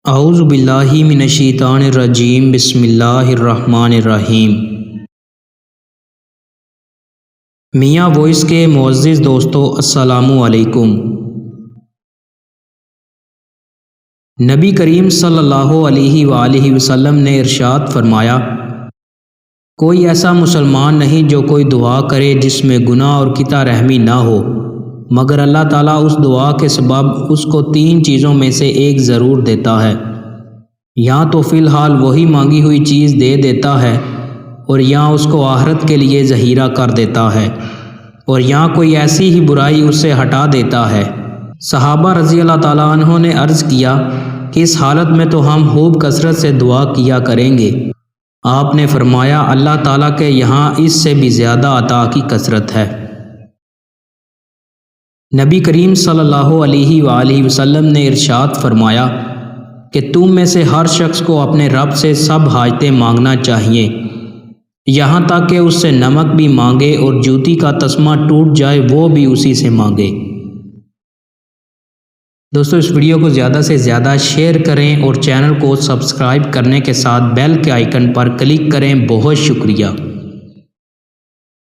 اعوذ باللہ من الشیطان الرجیم، بسم اللہ الرحمن الرحیم۔ میاں وائس کے معزز دوستو، السلام علیکم۔ نبی کریم صلی اللہ علیہ وآلہ وسلم نے ارشاد فرمایا، کوئی ایسا مسلمان نہیں جو کوئی دعا کرے جس میں گناہ اور قطع رحمی نہ ہو، مگر اللہ تعالیٰ اس دعا کے سبب اس کو 3 چیزوں میں سے ایک ضرور دیتا ہے۔ یا تو فی الحال وہی مانگی ہوئی چیز دے دیتا ہے، اور یا اس کو آخرت کے لیے ذخیرہ کر دیتا ہے، اور یا کوئی ایسی ہی برائی اس سے ہٹا دیتا ہے۔ صحابہ رضی اللہ تعالیٰ عنہ نے عرض کیا کہ اس حالت میں تو ہم خوب کثرت سے دعا کیا کریں گے۔ آپ نے فرمایا، اللہ تعالیٰ کے یہاں اس سے بھی زیادہ عطا کی کثرت ہے۔ نبی کریم صلی اللہ علیہ وآلہ وسلم نے ارشاد فرمایا کہ تم میں سے ہر شخص کو اپنے رب سے سب حاجتیں مانگنا چاہیے، یہاں تک کہ اس سے نمک بھی مانگے اور جوتی کا تسمہ ٹوٹ جائے وہ بھی اسی سے مانگے۔ دوستو، اس ویڈیو کو زیادہ سے زیادہ شیئر کریں اور چینل کو سبسکرائب کرنے کے ساتھ بیل کے آئیکن پر کلک کریں۔ بہت شکریہ۔